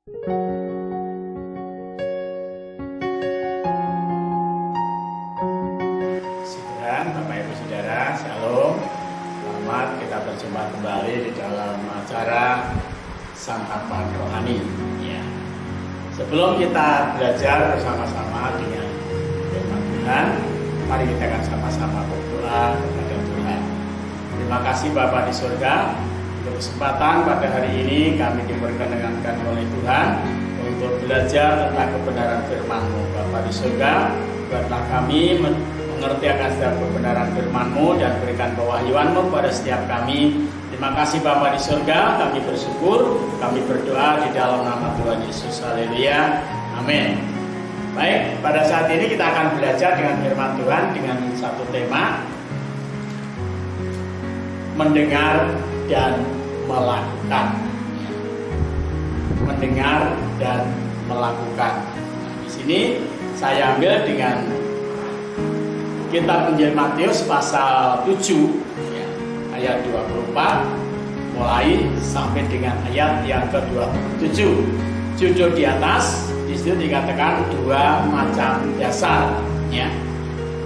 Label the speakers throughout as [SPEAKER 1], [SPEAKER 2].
[SPEAKER 1] Bapak Ibu Saudara, Shalom. Selamat kita berjumpa kembali di dalam acara Santapan Rohani. Ya. Sebelum kita belajar bersama-sama dengan firman Tuhan, mari kita akan sama-sama berdoa kepada Tuhan. Terima kasih Bapa di surga untuk kesempatan pada hari ini kami diperkenankan oleh Tuhan untuk belajar tentang kebenaran firman-Mu. Bapa di surga, buatlah kami mengerti akan setiap kebenaran firman-Mu dan berikan pewahyuan-Mu pada setiap kami. Terima kasih Bapa di surga, kami bersyukur, kami berdoa di dalam nama Tuhan Yesus. Haleluya. Amin. Baik, pada saat ini kita akan belajar dengan firman Tuhan dengan satu tema, mendengar dan melakukan. Mendengar dan melakukan. Nah, di sini saya ambil dengan Kitab Injil Matius pasal 7 ya, ayat 24 mulai sampai dengan ayat yang ke-27. Judul di atas di situ dikatakan dua macam dasar ya.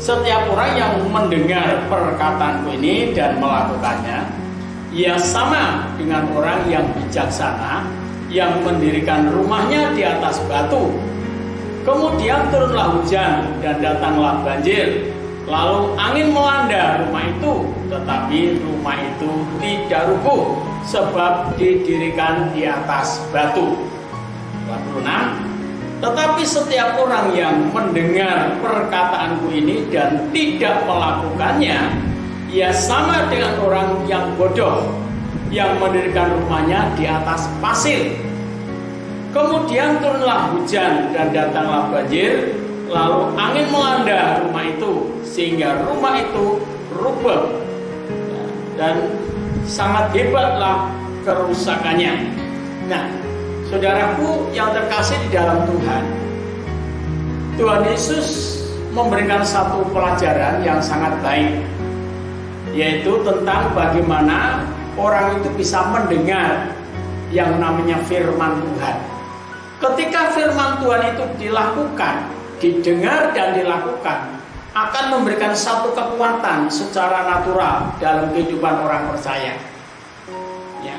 [SPEAKER 1] Setiap orang yang mendengar perkataanku ini dan melakukannya, ia sama dengan orang yang bijaksana yang mendirikan rumahnya di atas batu. Kemudian turunlah hujan dan datanglah banjir. Lalu angin melanda rumah itu, tetapi rumah itu tidak rubuh sebab didirikan di atas batu. 26. Tetapi setiap orang yang mendengar perkataanku ini dan tidak melakukannya, ia sama dengan orang yang bodoh yang mendirikan rumahnya di atas pasir. Kemudian turunlah hujan dan datanglah banjir, lalu angin melanda rumah itu sehingga rumah itu rubuh dan sangat hebatlah kerusakannya. Nah, saudaraku yang terkasih di dalam Tuhan, Tuhan Yesus memberikan satu pelajaran yang sangat baik, yaitu tentang bagaimana orang itu bisa mendengar yang namanya firman Tuhan. Ketika firman Tuhan itu dilakukan, didengar dan dilakukan, akan memberikan satu kekuatan secara natural dalam kehidupan orang percaya ya.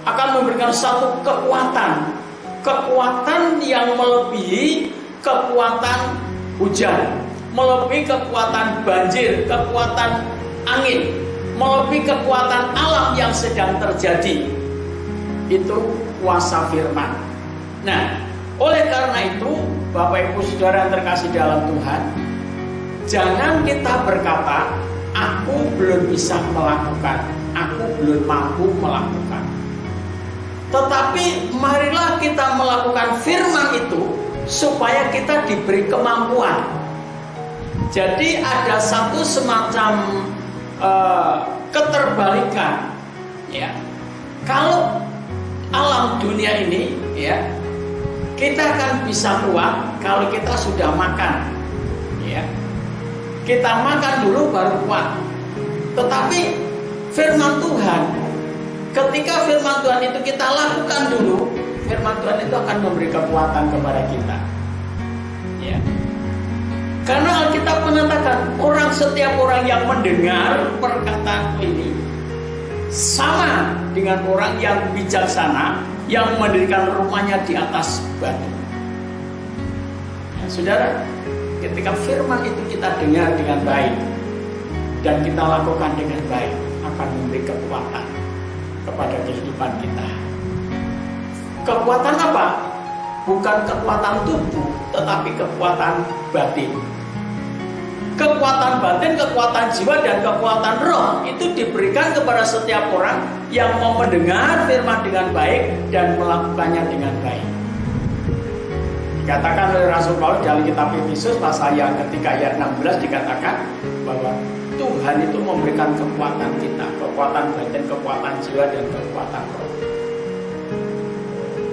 [SPEAKER 1] Akan memberikan satu kekuatan yang melebihi kekuatan hujan, melebihi kekuatan banjir, kekuatan angin, melebihi kekuatan alam yang sedang terjadi. Itu kuasa firman. Nah, oleh karena itu Bapak Ibu Saudara yang terkasih dalam Tuhan, jangan kita berkata, aku belum bisa melakukan, aku belum mampu melakukan. Tetapi marilah kita melakukan firman itu supaya kita diberi kemampuan. Jadi ada satu semacam keterbalikan ya. Kalau alam dunia ini ya, kita akan bisa kuat kalau kita sudah makan ya. Kita makan dulu baru kuat. Tetapi firman Tuhan, ketika firman Tuhan itu kita lakukan dulu, firman Tuhan itu akan memberi kekuatan kepada kita ya. Karena Alkitab menyatakan setiap orang yang mendengar perkataanku ini sama dengan orang yang bijaksana yang mendirikan rumahnya di atas batu ya, saudara. Ketika firman itu kita dengar dengan baik dan kita lakukan dengan baik, akan memberi kekuatan kepada kehidupan kita. Kekuatan apa? Bukan kekuatan tubuh, tetapi kekuatan batin. Kekuatan batin, kekuatan jiwa, dan kekuatan roh itu diberikan kepada setiap orang yang mau mendengar firman dengan baik dan melakukannya dengan baik. Dikatakan oleh Rasul Paulus dalam kitab Efesus pasal yang ketiga ayat 16 dikatakan bahwa Tuhan itu memberikan kekuatan kita, kekuatan batin, kekuatan jiwa, dan kekuatan roh.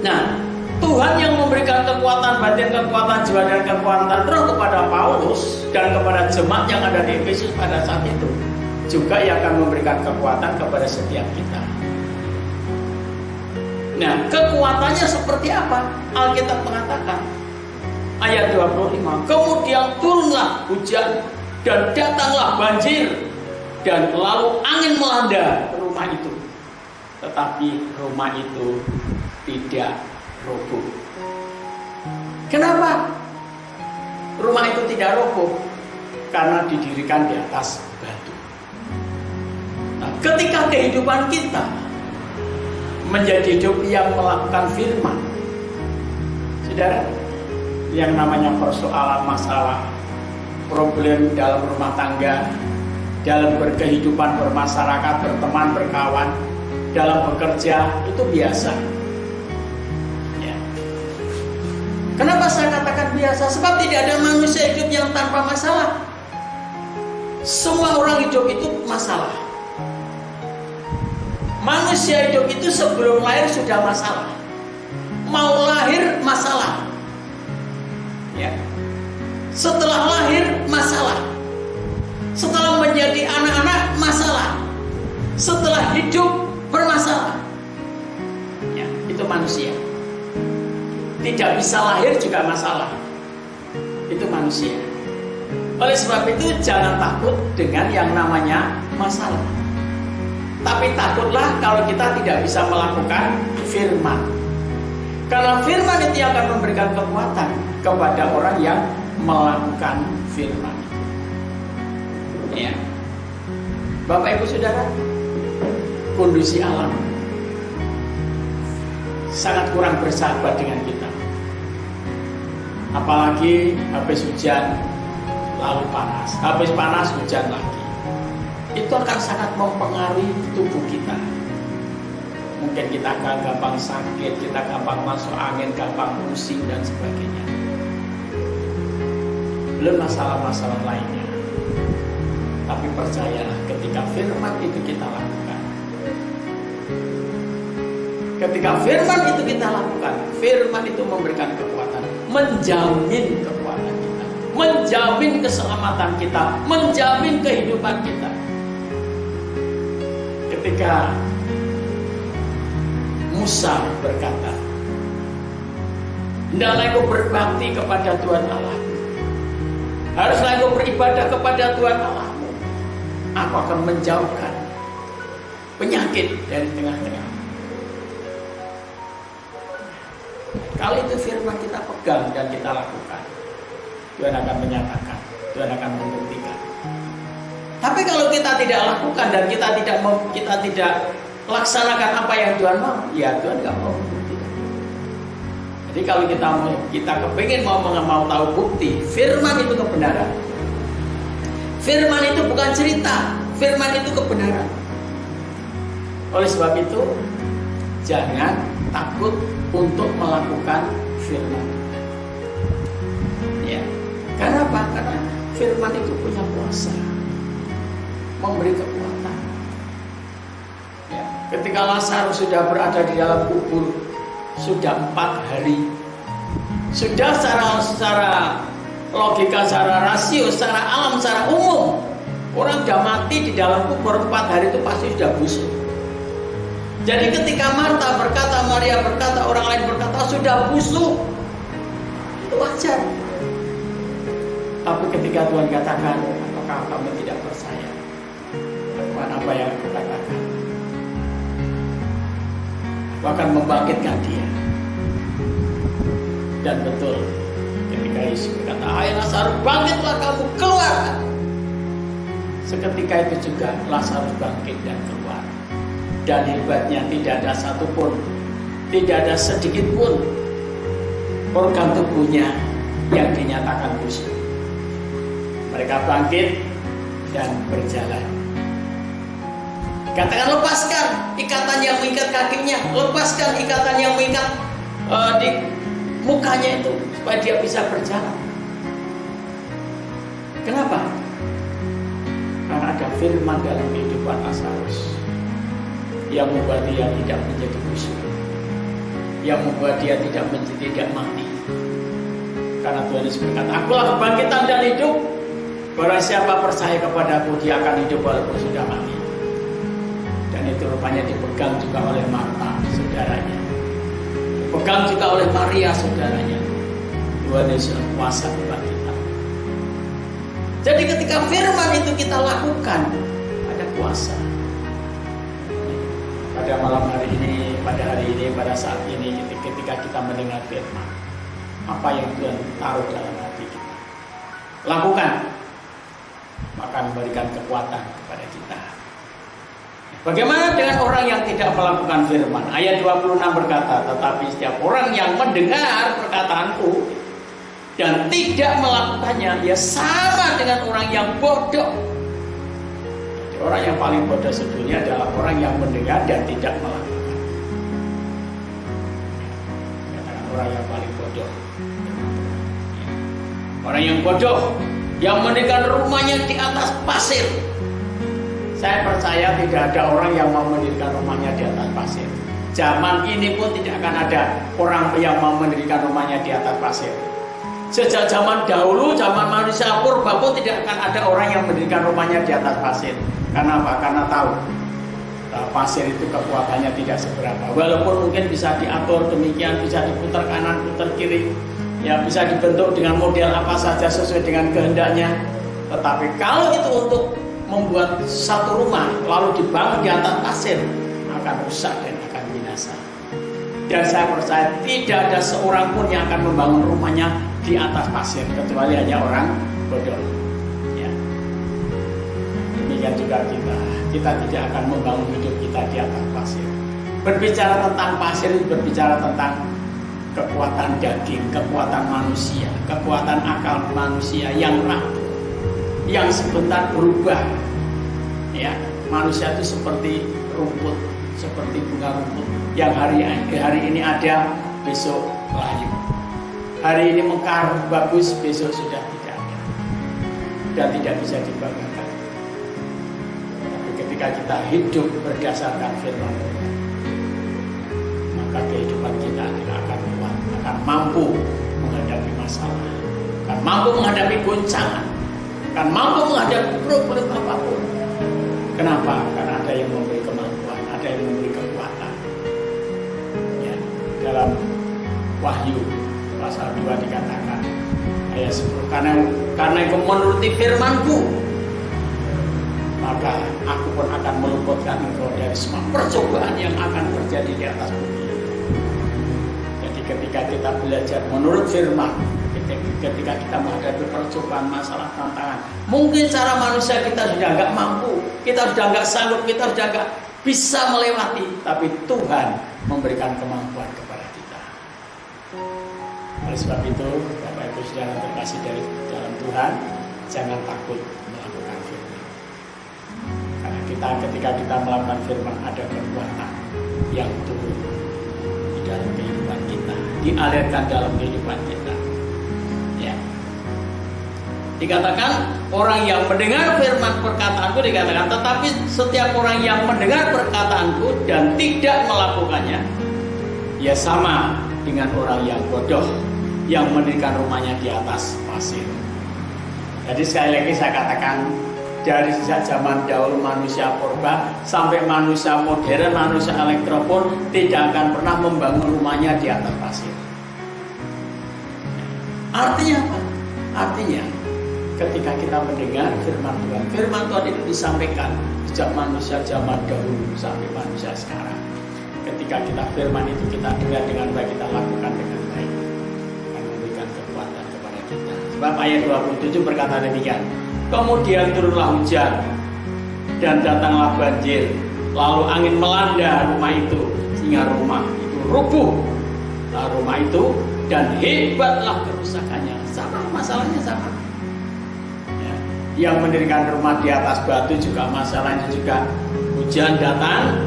[SPEAKER 1] Nah, Tuhan yang memberikan kekuatan batin, kekuatan jiwa, dan kekuatan roh kepada Paulus dan kepada jemaat yang ada di Efesus pada saat itu, juga yang akan memberikan kekuatan kepada setiap kita. Nah, kekuatannya seperti apa? Alkitab mengatakan, ayat 25, kemudian turunlah hujan dan datanglah banjir dan lalu angin melanda rumah itu. Tetapi rumah itu tidak roboh. Kenapa rumah itu tidak roboh? Karena didirikan di atas batu. Nah, ketika kehidupan kita menjadi hidup yang melakukan firman, saudara, yang namanya persoalan masalah, problem dalam rumah tangga, dalam berkehidupan bermasyarakat, berteman, berkawan, dalam bekerja, itu biasa. Ya. Kenapa saya katakan biasa? Sebab tidak ada manusia hidup yang tanpa masalah. Semua orang hidup itu masalah. Manusia hidup itu sebelum lahir sudah masalah. Mau lahir masalah. Ya. Setelah lahir masalah. Setelah menjadi anak-anak masalah. Setelah hidup bermasalah. Ya, itu manusia. Tidak bisa lahir juga masalah. Itu manusia. Oleh sebab itu jangan takut dengan yang namanya masalah. Tapi takutlah kalau kita tidak bisa melakukan firman. Karena firman itu akan memberikan kekuatan kepada orang yang melakukan firman. Ya. Bapak Ibu Saudara, kondisi alam sangat kurang bersahabat dengan kita. Apalagi habis hujan lalu panas, habis panas hujan lagi. Itu akan sangat mempengaruhi tubuh kita. Mungkin kita akan gampang sakit, kita gampang masuk angin, gampang pusing dan sebagainya. Belum masalah-masalah lainnya. Tapi percayalah, ketika firman itu kita lakukan, ketika firman itu kita lakukan, firman itu memberikan kekuatan, menjamin kekuatan kita, menjamin keselamatan kita, menjamin kehidupan kita. Ketika Musa berkata, hendaklah engkau berbakti kepada Tuhan Allah, haruslah engkau beribadah kepada Tuhan Allah. Aku akan menjauhkan penyakit dari tengah-tengah. Kalau itu firman kita pegang dan kita lakukan, Tuhan akan menyatakan, Tuhan akan membuktikan. Tapi kalau kita tidak lakukan dan kita tidak laksanakan apa yang Tuhan mau, ya Tuhan nggak mau membuktikan. Jadi kalau kita kepingin mau tahu bukti, firman itu kebenaran. Firman itu bukan cerita, firman itu kebenaran. Oleh sebab itu, jangan takut untuk melakukan firman. Ya, karena apa? Karena firman itu punya kuasa, memberi kekuatan. Ya, ketika Lazarus sudah berada di dalam kubur sudah 4 hari, sudah secara logika, secara rasio, secara alam, secara umum, orang sudah mati di dalam kubur 4 hari itu pasti sudah busuk. Jadi ketika Marta berkata, Maria berkata, orang lain berkata sudah busuk, itu wajar. Tapi ketika Tuhan katakan, apakah kamu tidak percaya lakukan apa yang aku katakan? Aku akan membangkitkan dia. Dan betul, ketika Yesus berkata, hai Lazarus, bangkitlah kamu, keluar. Seketika itu juga Lazarus bangkit dan keluar. Dan hebatnya tidak ada satupun, tidak ada sedikit pun organ tubuhnya yang dinyatakan busuk. Mereka bangkit dan berjalan. Katakan, lepaskan ikatan yang mengikat kakinya, lepaskan ikatan yang mengikat di mukanya itu, supaya dia bisa berjalan. Kenapa? Karena ada firman dalam kehidupan Lazarus yang membuat dia tidak menjadi busuk, yang membuat dia tidak mati. Karena Tuhan Yesus berkata, akulah kebangkitan dan hidup. Barang siapa percaya kepadaku, dia akan hidup walaupun sudah mati. Dan itu rupanya dipegang juga oleh Marta, saudaranya. dipegang juga oleh Maria saudaranya. Tuhan Yesus kuasa buat kita. Jadi ketika firman itu kita lakukan, ada kuasa. Pada malam hari ini, pada saat ini, ketika kita mendengar firman, apa yang Tuhan taruh dalam hati kita, lakukan, maka memberikan kekuatan kepada kita. Bagaimana dengan orang yang tidak melakukan firman? Ayat 26 berkata, tetapi setiap orang yang mendengar perkataanku dan tidak melakukannya, ia sama dengan orang yang bodoh. Jadi orang yang paling bodoh sebetulnya adalah orang yang mendengar dan tidak melakukan. Katakan orang yang paling bodoh. Orang yang bodoh yang mendirikan rumahnya di atas pasir. Saya percaya tidak ada orang yang mau mendirikan rumahnya di atas pasir. Zaman ini pun tidak akan ada orang yang mau mendirikan rumahnya di atas pasir. Sejak zaman dahulu, zaman manusia purba pun tidak akan ada orang yang mendirikan rumahnya di atas pasir. Karena apa? Karena tahu pasir itu kekuatannya tidak seberapa. Walaupun mungkin bisa diatur demikian, bisa diputar kanan, putar kiri, ya bisa dibentuk dengan model apa saja sesuai dengan kehendaknya. Tetapi kalau itu untuk membuat satu rumah lalu dibangun di atas pasir, akan rusak dan akan binasa. Dan saya percaya tidak ada seorang pun yang akan membangun rumahnya di atas pasir kecuali hanya orang bodoh. Ya. Demikian juga kita tidak akan membangun hidup kita di atas pasir. Berbicara tentang pasir, berbicara tentang kekuatan daging, kekuatan manusia, kekuatan akal manusia yang rapuh, yang sebentar berubah. Ya, manusia itu seperti rumput, seperti bunga rumput yang hari ini ada, besok layu. Hari ini mekar bagus, besok sudah tidak ada dan tidak bisa dibanggakan. Tapi ketika kita hidup berdasarkan firman Tuhan, maka kehidupan kita akan kuat, akan mampu menghadapi masalah, akan mampu menghadapi goncangan, akan mampu menghadapi problem apapun. Kenapa? Karena ada yang memberi kemampuan, ada yang memberi kekuatan. Ya, dalam Wahyu pasal 2 dikatakan ayat 10, karena engkau menuruti firman-Ku, maka aku pun akan meluputkan engkau dari semua percobaan yang akan terjadi di atas bumi. Jadi ketika kita belajar menurut firman, ketika kita menghadapi percobaan, masalah, tantangan, mungkin cara manusia kita sudah nggak mampu, kita sudah nggak sanggup, kita sudah nggak bisa melewati, tapi Tuhan memberikan kemampuan kepada kita. Oleh sebab itu, Bapak Ibu Saudara terkasih dari dalam Tuhan, jangan takut melakukan firman. Karena ketika kita melakukan firman, ada kekuatan yang turun di dalam kehidupan kita, dialirkan dalam kehidupan kita. Dikatakan orang yang mendengar firman perkataanku, dikatakan tetapi setiap orang yang mendengar perkataanku dan tidak melakukannya, ia sama dengan orang yang bodoh yang mendirikan rumahnya di atas pasir. Jadi sekali lagi saya katakan, dari sejak zaman dahulu manusia purba sampai manusia modern, manusia elektro pun tidak akan pernah membangun rumahnya di atas pasir. Artinya apa? Artinya ketika kita mendengar firman Tuhan itu disampaikan sejak manusia zaman dahulu sampai manusia sekarang. Ketika kita firman itu kita dengar dengan baik, kita lakukan dengan baik, akan memberikan kekuatan kepada kita. Sebab ayat 27 berkata demikian, kemudian turunlah hujan dan datanglah banjir, lalu angin melanda rumah itu sehingga rumah itu rubuh. Rumah itu dan hebatlah kerusakannya. Sama, masalahnya sama. Yang mendirikan rumah di atas batu juga masalahnya juga, hujan datang,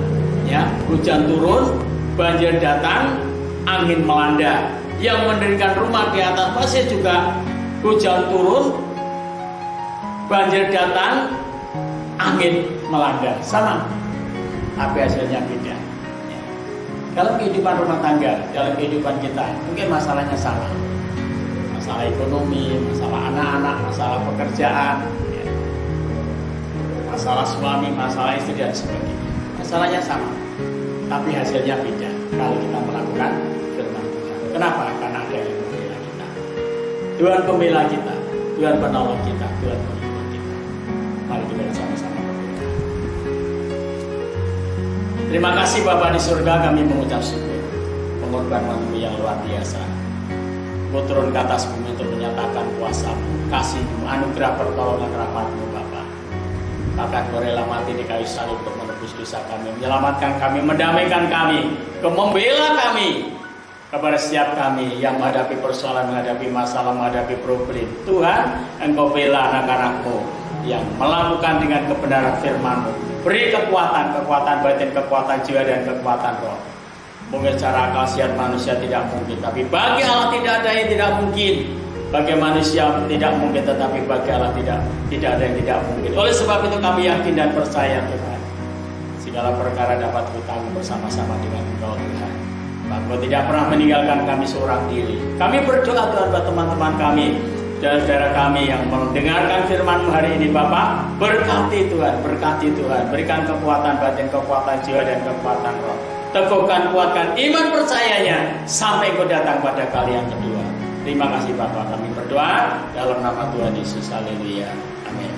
[SPEAKER 1] ya, hujan turun, banjir datang, angin melanda. Yang mendirikan rumah di atas pasir juga, hujan turun, banjir datang, angin melanda, sama, tapi hasilnya beda. Ya. Dalam kehidupan rumah tangga, dalam kehidupan kita, mungkin masalahnya sama. Masalah ekonomi, masalah anak-anak, masalah pekerjaan, ya. Masalah suami, masalah istri dan sebagainya. Masalahnya sama, tapi hasilnya beda kalau kita melakukan firman Kenapa? Karena ada yang membela kita. Tuhan pembela kita, Tuhan penolong kita, Tuhan menghibur kita. Mari kita sama-sama berdoa. Terima kasih Bapa di surga, kami mengucap syukur pengorbanan-Mu yang luar biasa. Kau turun ke atas bumi untuk menyatakan kuasa-Mu, kasih-Mu, anugerah pertolongan rahmat-Mu Bapa. Bahkan Kau rela mati di kayu salib untuk menebus dosa kami, menyelamatkan kami, mendamaikan kami, membela kami. Kepada setiap kami yang menghadapi persoalan, menghadapi masalah, menghadapi problem, Tuhan, Engkau bela anak-anak-Mu yang melakukan dengan kebenaran firman-Mu. Beri kekuatan batin, kekuatan jiwa, dan kekuatan roh. Mungkin cara akal sehat manusia tidak mungkin, tapi bagi Allah tidak ada yang tidak mungkin. Bagi manusia tidak mungkin, tetapi bagi Allah tidak ada yang tidak mungkin. Oleh sebab itu kami yakin dan percaya Tuhan, segala perkara dapat kami bersama-sama dengan Engkau Tuhan. Engkau tidak pernah meninggalkan kami seorang diri. Kami berdoa Tuhan buat teman-teman kami dan saudara kami yang mendengarkan firman-Mu hari ini Bapa. Berkati Tuhan, berikan kekuatan batin, kekuatan jiwa, dan kekuatan roh. Teguhkan, kuatkan iman percayanya sampai Engkau datang pada kali yang kedua. Terima kasih Bapa, kami berdoa dalam nama Tuhan Yesus. Haleluya. Amin.